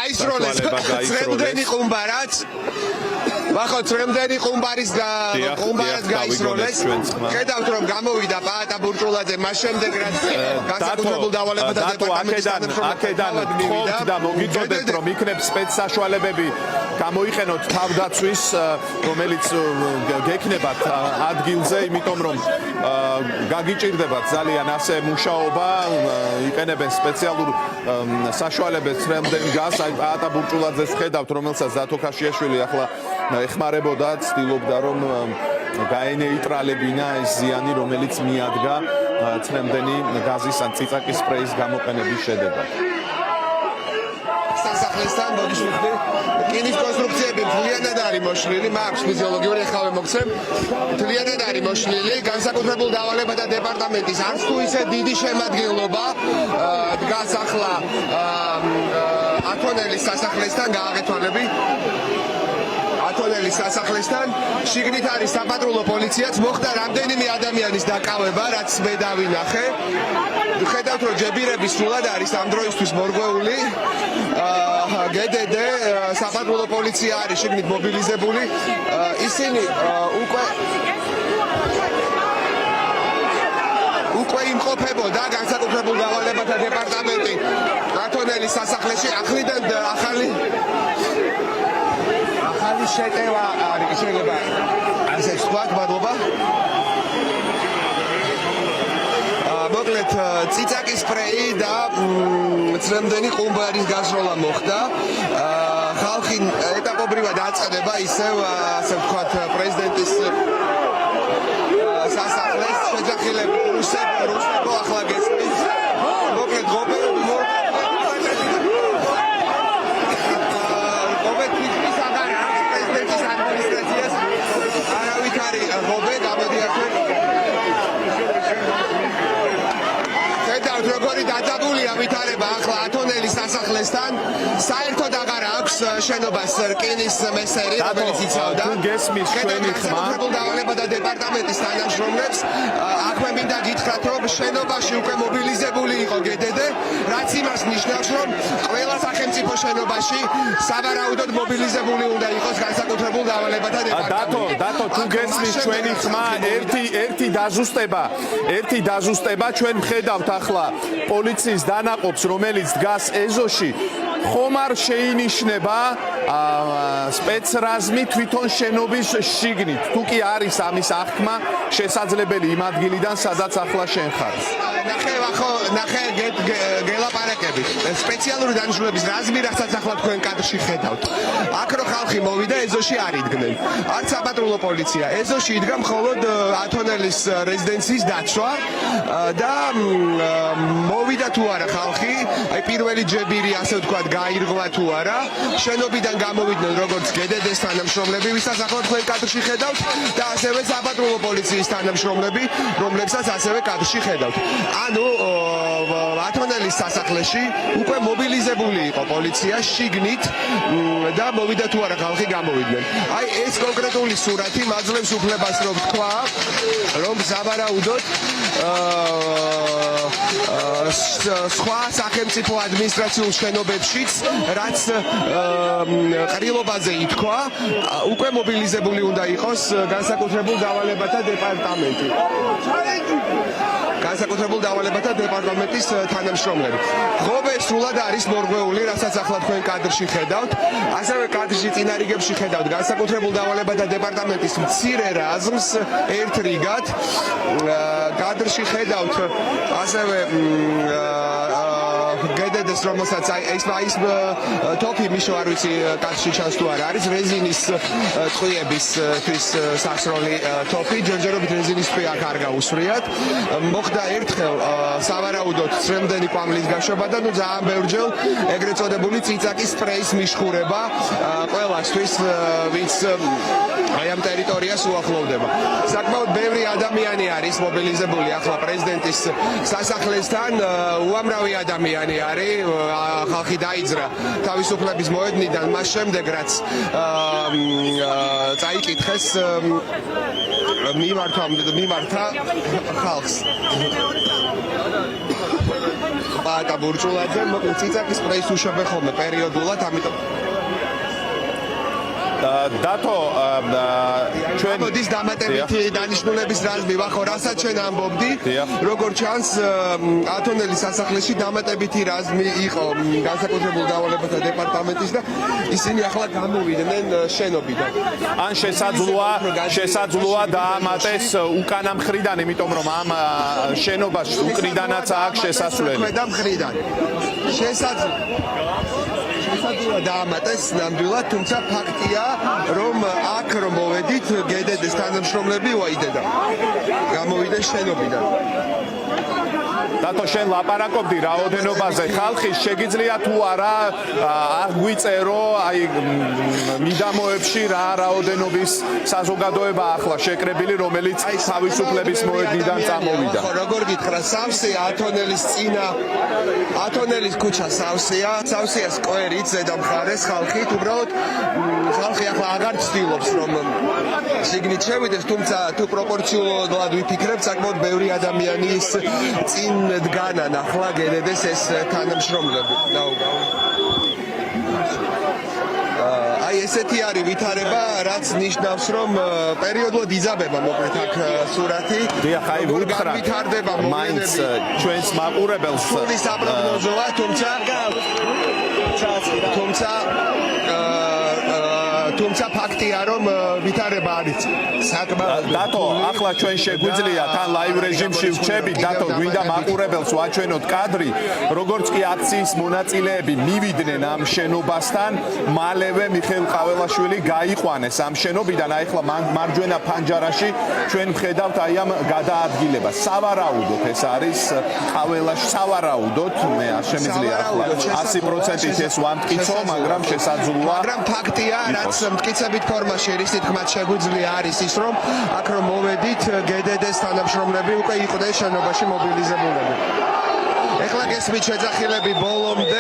გაისროლეს წრემდენი ყუმბარაც ვახო წრემდენი ყუმბარის გაისროლეს ხედავთ რომ გამოვიდა პაატა ბურჭულაძე მას შემდეგ რაც განსაკუთრებულ დავალებათა აქედან გთხოვთ და მოგიწოდებთ რომ იქნებ სპეცსაშუალებები გამოიყენოთ თავდაცვის რომელიც გექნებათ ადგილზე იმიტომ რომ გაგიჭირდებათ ძალიან ასე მუშაობა იყენებენ სპეციალურ საშუალებებს წრემდენ გას აი პაატა ბურჭულაძეს ხედავთ რომელსაც დათო ქაშიაშვილი ახლა ეხმარებოდა ცდილობდა რომ გაენეიტრალებინა ეს ზიანი რომელიც მიადგა წრემდენი გაზის ან ციცაკის სპრეის გამოყენების შედეგად სასახლესთან მოდიშვილდი რკინის კონსტრუქციები მთლიანად არის მოშლილი მაქვს ფიზიოლოგიური ეხავე მოგცემ მთლიანად არის მოშლილი განსაკუთრებულ დავალებათა დეპარტამენტის არც თუ ისე დიდი შემადგენლობა დგას ახლა ათონელის სასახლესთან გააღეთვალები ათონელის სასახლესთან შიგნით არის საპატრულო პოლიციაც მოხდა რამდენიმე ადამიანის დაკავება რაც მე დავინახე ხედავთ რომ ჯებირები სრულად არის ამ დროისთვის მორღვეული გედედე საპატრულო პოლიცია არის შიგნით მობილიზებული ისინი უკვე იმყოფებოდა განსაკუთრებულ დავალებათა დეპარტამენტი ათონელის სასახლეში ახლიდან ახალი შეტევა არის შეიძლება ასე ვთქვათ მადლობა მოკლედ ციცაკის სპრეი და წრემდენი ყუმბარის გასროლა მოხდა ხალხი ეტაპობრივად აწყდება ისევ ასე ვთქვათ პრეზიდენტის სასახლეს შეჯახილებით რუსებო ახლა გესმის მოკლედ როგორი დაძაბულია ვითარება ახლა ათონელის სასახლესთან საერთოდ აღარ აქვს შენობას რკინის მესერი რომელიც იცავდა გესმის ჩვენი ხმა დავალებათა დეპარტამენტის თანამშრომლებს აქ მე მინდა გითხრათ რომ შენობაში უკვე მობილიზებული იყო გედედე რაც იმას ნიშნავს რომ ყველა სახელმწიფო შენობაში სავარაუდოდ მობილიზებული უნდა იყოს განსაკუთრებულ დავალებათა დეპარტამენტი დათო თუ გესმის ჩვენი ხმა ერთი დაზუსტება ჩვენ მხედავთ ახლა პოლიციის დანაყოფს რომელიც დგას ეზოში ხომ არ შეინიშნება სპეცრაზმი თვითონ შენობის შიგნით თუ კი არის ამის აღქმა შესაძლებელი იმ ადგილიდან სადაც ახლა შენ ხარ ნახე გელაპარაკები სპეციალური დანიშნულების რაზმი რასაც ახლა თქვენ კადრში ხედავთ აქ რო ხალხი მოვიდა ეზოში არ იდგნენ არც საპატრულო პოლიცია ეზოში იდგა მხოლოდ ათონელის რეზიდენციის დაცვა და მოვიდა თუ არა ხალხი აი პირველი ჯებირი ასე ვთქვათ გაირღვა თუ არა შენობიდან გამოვიდნენ როგორც გედედეს თანამშრომლები ვისაც ახლა თქვენ კადრში ხედავთ და ასევე საპატრულო პოლიციის თანამშრომლები რომლებსაც ასევე კადრში ხედავთ ანუ ათონელის სასახლეში უკვე მობილიზებული იყო პოლიცია შიგნით და მოვიდა თუ არა ხალხი გამოვიდნენ აი ეს კონკრეტული სურათი მაძლევს უფლებას რომ თქვა რომ სავარაუდოდ სხვა სახელმწიფო ადმინისტრაციულ შენობებშიც რაც ყრილობაზე ითქვა უკვე მობილიზებული უნდა იყოს განსაკუთრებულ დავალებათა დეპარტამენტი განსაკუთრებულ დავალებათა დეპარტამენტის თანამშრომლები. ღობე სრულად არის მორღვეული, რასაც ახლა თქვენ კადრში ხედავთ. ასევე კადრში წინა რიგებში ხედავთ განსაკუთრებულ დავალებათა დეპარტამენტის მცირე რაზმს ერთ რიგად. კადრში ხედავთ ასევე გედედეს რომელსაც ეს თოფი მიშო არ ვიცი კადრში ჩანს თუ არა არის რეზინის ტყვიებისთვის სასროლი თოფი ჯერჯერობით რეზინის ტყვია აქ არ გაუსვრიათ მოხდა ერთხელ სავარაუდოდ წრემდენი კვამლის გაშვება და ნუ ძალიან ბევრჯერ ეგრეთ წოდებული ციცაკის სპრეის მიშხურება ყველასთვის ვინც აი ამ ტერიტორიას უახლოვდება საკმაოდ ბევრი ადამიანი არის მობილიზებული ახლა პრეზიდენტის სასახლესთან უამრავი ადამიანი არის ხალხი დაიძრა თავისუფლების მოედნიდან მას შემდეგ რაც წაიკითხეს მიმართა ხალხს ბაატა ბურჭულაძე, მოკლედ ციცაკის პრეის უშვებენ ხოლმე პერიოდულად, ამიტომ დათო ჩვენ მოდის დამატებითი დანიშნულების რაზმი ვახო, რასაც ჩვენ ამბობდი, როგორც ჩანს ათონელის სასახლეში დამატებითი რაზმი იყო განსაკუთრებულ დავალებათა დეპარტამენტის და ისინი ახლა გამოვიდნენ შენობიდან. ან შესაძლოა დაამატეს უკანა მხრიდან, იმიტომ რომ ამ შენობას უკრიდანაც აქვს შესასვლელი. ქვედა მხრიდან. შესაძლოა დაამატეს ნამდვილად, თუმცა ფაქტია, რომ აქ რომ მოვედით, გედედეს თანამშრომლები ვაიდედა. გამოვიდნენ შენობიდან. დათო შენ ლაპარაკობდი რაოდენობაზე, ხალხის შეგიძლია თუ არა აღვიწერო აი მიდამოებში რა რაოდენობის საზოგადოება ახლა შეკრებილი, რომელიც თავისუფლების მოედნიდან წამოვიდა. როგორ გითხრა, სავსე ათონელის წინა, ათონელის ქუჩა სავსეა, სავსეა სკვერით ზედა მხარეს ხალხით, უბრალოდ ხალხი ახლა აღარ ცდილობს რომ შიგნით შევიდეს, თუმცა თუ პროპორციულად ვიფიქრებთ, საკმაოდ ბევრი ადამიანის წინ დგანან ახლა გედედეს ეს თანამშრომლები. აი ესეთი არის ვითარება, რაც ნიშნავს, რომ პერიოდულად იზაბება მოკლედ აქ სურათი. დიახ, აი ვუთხრა ვითარდება მაინც ჩვენს მაყურებელს სული საპროგნოზოა, თუმცა ფაქტია, რომ ვითარება არის საკმაოდ. დათო, ახლა ჩვენ შეგვიძლია თან ლაივ რეჟიმში ვჩებით, დათო, გვინდა მაყურებელს ვაჩვენოთ კადრი, როგორც კი აქციის მონაწილეები მივიდნენ ამ შენობასთან, მალევე მიხეილ ყაველაშვილი გაიყვანეს ამ შენობიდან. აი ახლა მარჯვენა ფანჯარაში ჩვენ ვხედავთ აი ამ გადაადგილებას. სავარაუდოდ ეს არის ყაველაში, სავარაუდოდ მე არ შემიძლია ახლა 100%-ით ეს ვამტკიცო, მაგრამ შესაძლოა. მაგრამ ფაქტია, რაც მტკიცებით ფორმაში რის თქმაც შეგვიძლია არის ის, რომ აქ რომ მოვედით, გედედეს თანამშრომლები უკვე იყვნენ შენობაში მობილიზებულები. ეხლა გესმით შეძახილები ბოლომდე